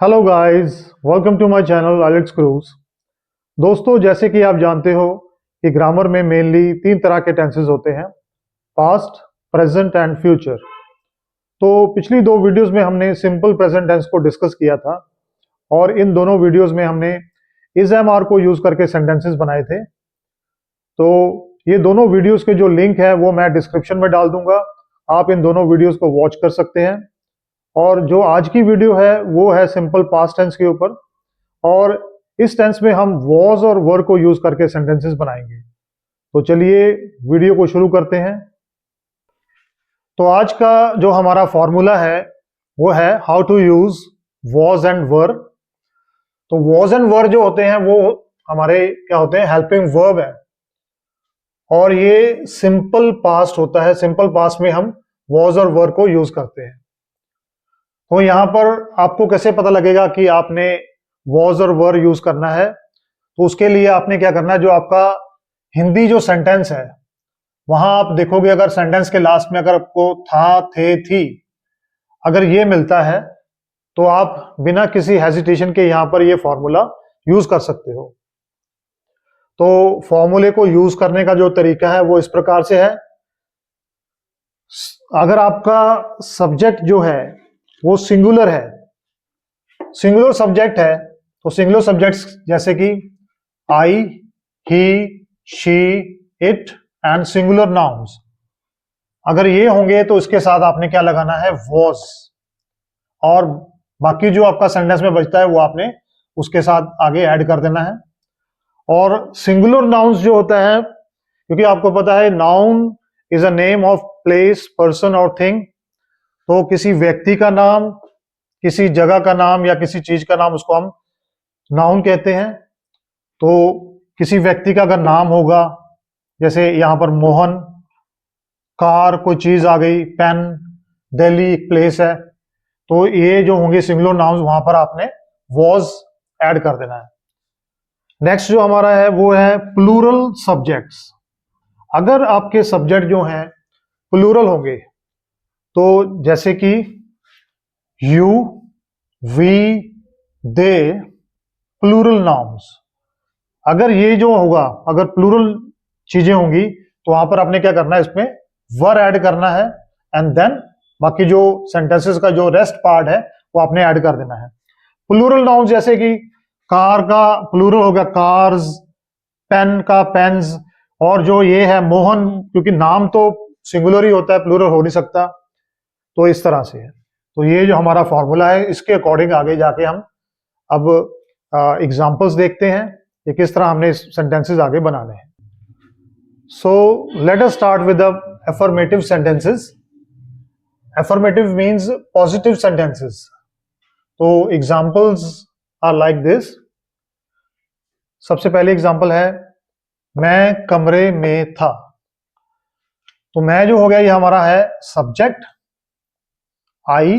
Hello guys, welcome to my channel Alex Cruz. दोस्तों, जैसे कि आप जानते हो कि ग्रामर में मेनली तीन तरह के टेंसेस होते हैं, पास्ट, प्रेजेंट एंड फ्यूचर। तो पिछली दो वीडियोस में हमने सिंपल प्रेजेंट टेंस को डिस्कस किया था और इन दोनों वीडियोस में हमने इज एम आर को यूज करके सेंटेंसेस बनाए थे। तो ये दोनों वीडियोस के जो लिंक है वो मैं डिस्क्रिप्शन में डाल दूंगा, आप इन दोनों वीडियोस को वॉच कर सकते हैं। और जो आज की वीडियो है वो है सिंपल पास्ट टेंस के ऊपर, और इस टेंस में हम वॉज और वर को यूज करके सेंटेंसेस बनाएंगे। तो चलिए वीडियो को शुरू करते हैं। तो आज का जो हमारा फॉर्मूला है वो है how to use was and were. तो वॉज एंड वर जो होते हैं वो हमारे क्या होते हैं, हेल्पिंग वर्ब है, और ये सिंपल पास्ट होता है। सिंपल पास्ट में हम वॉज और वर को यूज करते हैं। तो यहां पर आपको कैसे पता लगेगा कि आपने वॉज और वर यूज करना है? तो उसके लिए आपने क्या करना है, जो आपका हिंदी जो सेंटेंस है वहां आप देखोगे, अगर सेंटेंस के लास्ट में अगर आपको था, थे, थी, अगर ये मिलता है तो आप बिना किसी हेजिटेशन के यहां पर ये फॉर्मूला यूज कर सकते हो। तो फॉर्मूले को यूज करने का जो तरीका है वो इस प्रकार से है। अगर आपका सब्जेक्ट जो है वो सिंगुलर है, सिंगुलर सब्जेक्ट है, तो सिंगुलर सब्जेक्ट्स जैसे कि I, he, she, it and singular nouns, अगर ये होंगे तो इसके साथ आपने क्या लगाना है, वॉज। और बाकी जो आपका सेंटेंस में बचता है वो आपने उसके साथ आगे ऐड कर देना है। और सिंगुलर नाउन्स जो होता है, क्योंकि आपको पता है noun is a name of place, person और थिंग। तो किसी व्यक्ति का नाम, किसी जगह का नाम या किसी चीज का नाम, उसको हम नाउन कहते हैं। तो किसी व्यक्ति का अगर नाम होगा, जैसे यहां पर मोहन, कार कोई चीज आ गई, पेन, दिल्ली एक प्लेस है, तो ये जो होंगे सिंगुलर नाउन्स, वहां पर आपने वॉज ऐड कर देना है। नेक्स्ट जो हमारा है वो है प्लूरल सब्जेक्ट्स। अगर आपके सब्जेक्ट जो हैं प्लूरल होंगे, तो जैसे कि you, we, they, plural nouns, अगर ये जो होगा, अगर प्लूरल चीजें होंगी तो वहां पर आपने क्या करना है, इसमें वर ऐड करना है, एंड देन बाकी जो सेंटेंसेस का जो रेस्ट पार्ट है वो आपने ऐड कर देना है। प्लूरल नाउन्स जैसे कि कार का प्लूरल हो गया कार्स, पेन का पेन्स, और जो ये है मोहन, क्योंकि नाम तो सिंगुलर ही होता है, प्लूरल हो नहीं सकता। तो इस तरह से है। तो ये जो हमारा फॉर्मूला है, इसके अकॉर्डिंग आगे जाके हम अब एग्जाम्पल्स देखते हैं कि किस तरह हमने सेंटेंसेस आगे बनाने हैं। So let us start with the affirmative sentences. Affirmative means positive sentences. तो एग्जाम्पल्स आर लाइक दिस। सबसे पहले एग्जाम्पल है, मैं कमरे में था। तो मैं जो हो गया ये हमारा है सब्जेक्ट आई,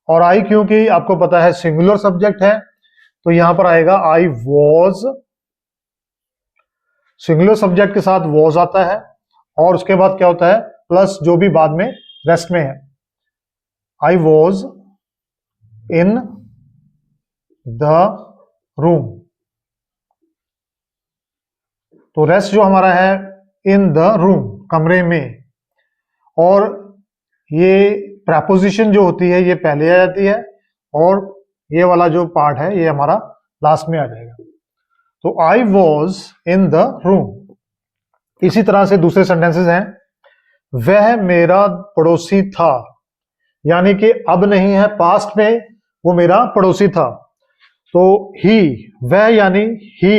और आई क्योंकि आपको पता है सिंगुलर सब्जेक्ट है, तो यहां पर आएगा आई वॉज। सिंगुलर सब्जेक्ट के साथ वॉज आता है, और उसके बाद क्या होता है, प्लस जो भी बाद में रेस्ट में है। I was in the room. तो रेस्ट जो हमारा है इन द रूम, कमरे में। और ये प्रपोजिशन जो होती है ये पहले आ जाती है, और ये वाला जो पार्ट है ये हमारा लास्ट में आ जाएगा। तो I was in the room. इसी तरह से दूसरे सेंटेंसेस हैं, वह मेरा पड़ोसी था, यानी कि अब नहीं है, पास्ट में वो मेरा पड़ोसी था। तो ही, वह यानी ही,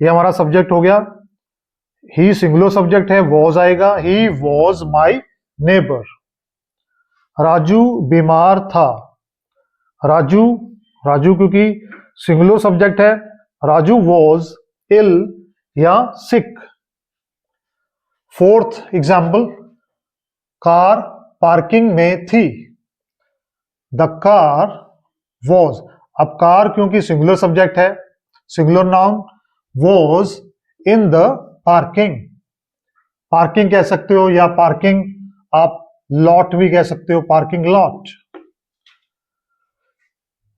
ये हमारा सब्जेक्ट हो गया। ही सिंगुलर सब्जेक्ट है, वॉज आएगा, he was my neighbour. Raju बीमार था। राजू, राजू क्योंकि सिंगुलर सब्जेक्ट है, राजू वॉज इल या सिक। फोर्थ एग्जाम्पल, कार पार्किंग में थी। द कार वॉज, अब कार क्योंकि सिंगुलर सब्जेक्ट है, singular noun, was in the parking. Parking कह सकते हो, या पार्किंग आप लॉट भी कह सकते हो, पार्किंग लॉट।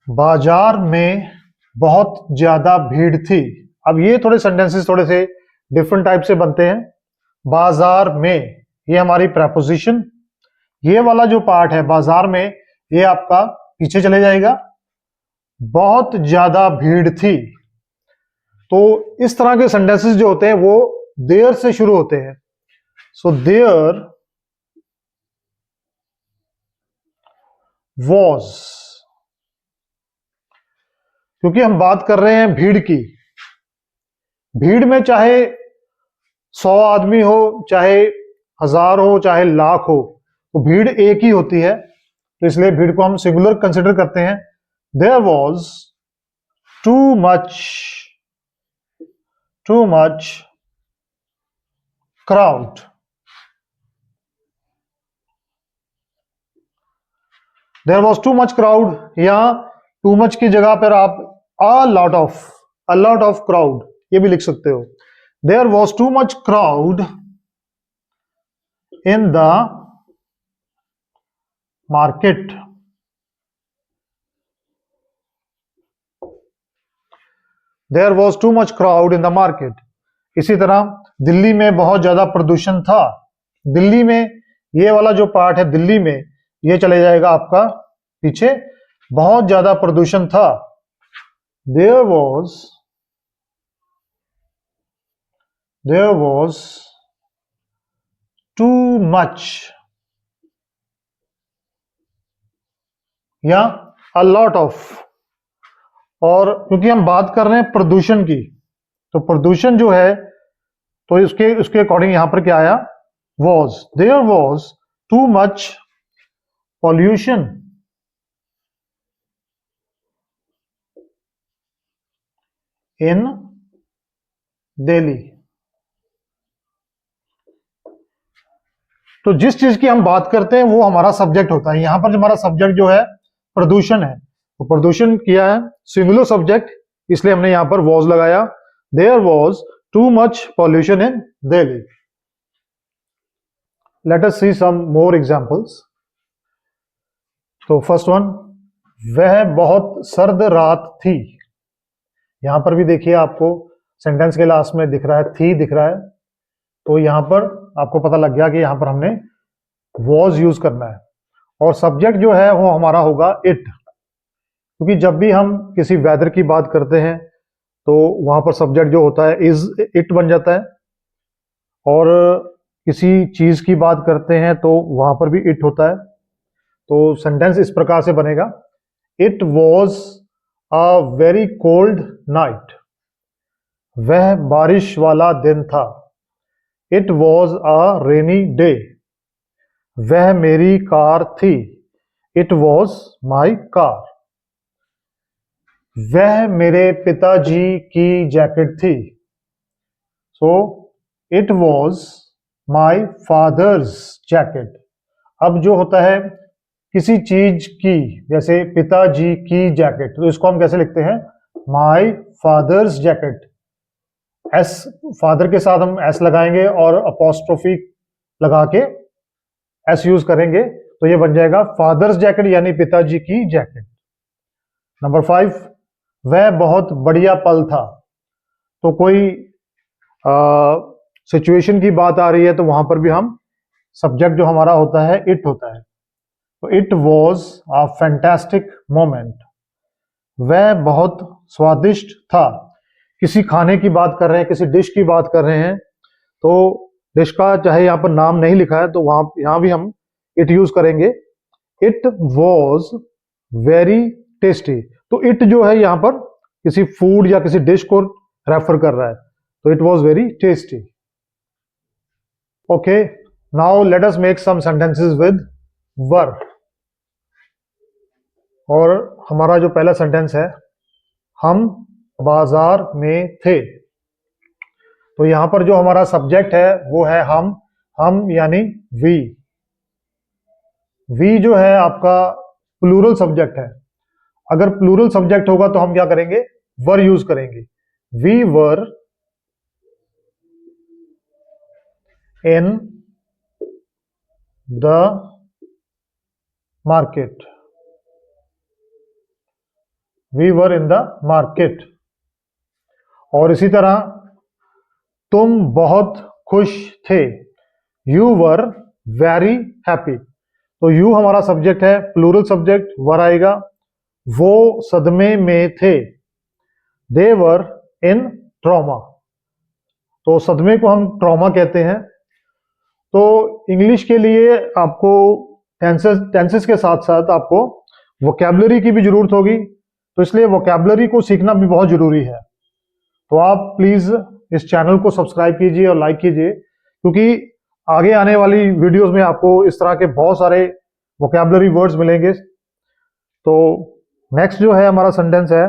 बाजार में बहुत ज्यादा भीड़ थी। अब ये थोड़े सेंटेंसेस थोड़े से डिफरेंट टाइप से बनते हैं। बाजार में, ये हमारी प्रेपोजिशन, ये वाला जो पार्ट है बाजार में, ये आपका पीछे चले जाएगा। बहुत ज्यादा भीड़ थी, तो इस तरह के सेंटेंसेस जो होते हैं वो देयर से शुरू होते हैं। सो देयर वॉज, क्योंकि हम बात कर रहे हैं भीड़ की। भीड़ में चाहे 100 आदमी हो, चाहे 1000 हो, चाहे लाख हो, तो भीड़ एक ही होती है, तो इसलिए भीड़ को हम सिंगुलर कंसिडर करते हैं। There was too much crowd. There was too much crowd, यहां टू मच की जगह पर आप अ लॉट ऑफ क्राउड ये भी लिख सकते हो। There was too much crowd in the market. There was too much crowd in the market. इसी तरह दिल्ली में बहुत ज्यादा प्रदूषण था। दिल्ली में, ये वाला जो पार्ट है दिल्ली में, ये चले जाएगा आपका पीछे। बहुत ज्यादा प्रदूषण था। देयर वॉज टू मच या अ लॉट ऑफ। और क्योंकि हम बात कर रहे हैं प्रदूषण की, तो प्रदूषण जो है, तो उसके उसके अकॉर्डिंग यहां पर क्या आया, was. There was too much pollution in Delhi. तो जिस चीज की हम बात करते हैं वो हमारा सब्जेक्ट होता है। यहां पर हमारा सब्जेक्ट जो है प्रदूषण है, तो प्रदूषण किया है सिंगुलर सब्जेक्ट, इसलिए हमने यहां पर वॉज लगाया। There was too much pollution in Delhi. Let us see some more examples. तो फर्स्ट वन, वह बहुत सर्द रात थी। यहां पर भी देखिए आपको सेंटेंस के लास्ट में दिख रहा है थी, दिख रहा है, तो यहां पर आपको पता लग गया कि यहां पर हमने वॉज यूज करना है। और सब्जेक्ट जो है वो हमारा होगा इट, क्योंकि जब भी हम किसी वेदर की बात करते हैं तो वहां पर सब्जेक्ट जो होता है इज इट बन जाता है। और किसी चीज की बात करते हैं तो वहां पर भी इट होता है। तो सेंटेंस इस प्रकार से बनेगा, it was a very cold night. वह बारिश वाला दिन था। It was a rainy day. वह मेरी कार थी। It was my car. वह मेरे पिताजी की जैकेट थी। So it was my father's jacket. अब जो होता है किसी चीज की, जैसे पिताजी की जैकेट, तो इसको हम कैसे लिखते हैं, my father's jacket. S, father के साथ हम एस लगाएंगे और अपोस्ट्रोफी लगा के एस यूज करेंगे, तो ये बन जाएगा फादर्स जैकेट यानी पिताजी की जैकेट। नंबर 5, वह बहुत बढ़िया पल था। तो कोई सिचुएशन की बात आ रही है तो वहां पर भी हम सब्जेक्ट जो हमारा होता है इट होता है। तो it was a fantastic moment. वह बहुत स्वादिष्ट था। किसी खाने की बात कर रहे हैं, किसी डिश की बात कर रहे हैं, तो डिश का चाहे यहाँ पर नाम नहीं लिखा है तो वहां यहां भी हम इट यूज करेंगे। It was very tasty. तो इट जो है यहां पर किसी फूड या किसी डिश को रेफर कर रहा है, तो it was very tasty. Okay, now let us make some sentences with were. और हमारा जो पहला सेंटेंस है, हम बाजार में थे। तो यहां पर जो हमारा सब्जेक्ट है वो है हम यानी वी। वी जो है आपका प्लूरल सब्जेक्ट है। अगर प्लूरल सब्जेक्ट होगा तो हम क्या करेंगे, वर यूज करेंगे। We were in the market. We were in the market. और इसी तरह तुम बहुत खुश थे, यू वर वेरी हैप्पी। तो यू हमारा सब्जेक्ट है, प्लूरल सब्जेक्ट, वर आएगा। वो सदमे में थे, दे वर इन ट्रॉमा। तो सदमे को हम ट्रॉमा कहते हैं। तो इंग्लिश के लिए आपको टेंसेस के साथ साथ आपको वोकैबुलरी की भी जरूरत होगी, तो इसलिए वोकैबुलरी को सीखना भी बहुत जरूरी है। तो आप प्लीज इस चैनल को सब्सक्राइब कीजिए और लाइक कीजिए, क्योंकि आगे आने वाली वीडियोस में आपको इस तरह के बहुत सारे वोकैबुलरी वर्ड्स मिलेंगे। तो नेक्स्ट जो है हमारा सेंटेंस है,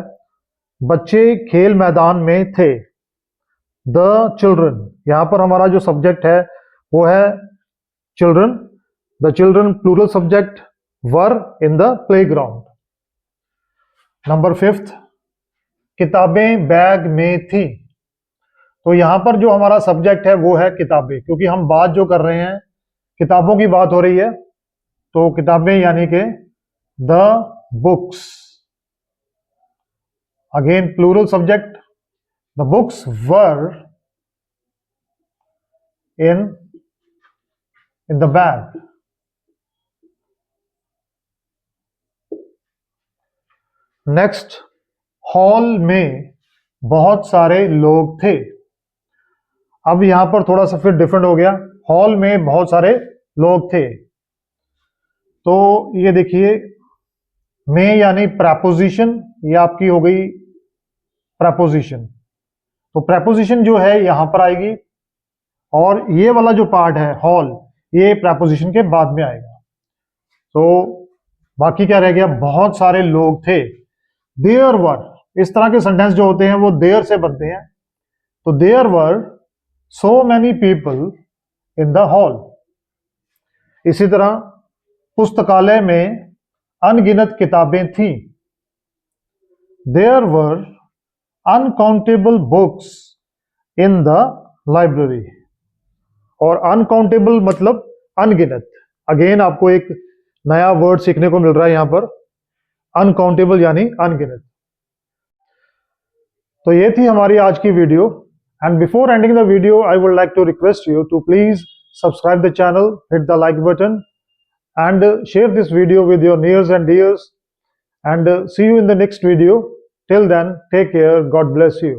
बच्चे खेल मैदान में थे, द चिल्ड्रन। यहां पर हमारा जो सब्जेक्ट है वो है children. The children plural subject, were in the playground. Number 5, किताबें बैग में थी। तो यहां पर जो हमारा सब्जेक्ट है वो है किताबें, क्योंकि हम बात जो कर रहे हैं किताबों की बात हो रही है। तो किताबें यानी कि the books. Again plural subject, the books were in the bag. Next, hall में बहुत सारे लोग थे। अब यहां पर थोड़ा सा फिर डिफरेंट हो गया, हॉल में बहुत सारे लोग थे। तो ये देखिए, में यानी प्रपोजिशन, ये आपकी हो गई प्रपोजिशन। तो प्रपोजिशन जो है यहां पर आएगी, और ये वाला जो पार्ट है हॉल, ये प्रपोजिशन के बाद में आएगा। तो बाकी क्या रह गया, बहुत सारे लोग थे, देयर वर। इस तरह के सेंटेंस जो होते हैं वो देयर से बनते हैं। तो there were so many people in the hall. इसी तरह पुस्तकालय में अनगिनत किताबें थीं, there were uncountable books in the library. और अनकाउंटेबल मतलब अनगिनत। अगेन आपको एक नया वर्ड सीखने को मिल रहा है यहां पर, अनकाउंटेबल यानी अनगिनत। तो ये थी हमारी आज की video. And before ending the video I would like to request you to please subscribe the channel, hit the like button, and share this video with your nears and dears, and see you in the next video. Till then, take care, God bless you.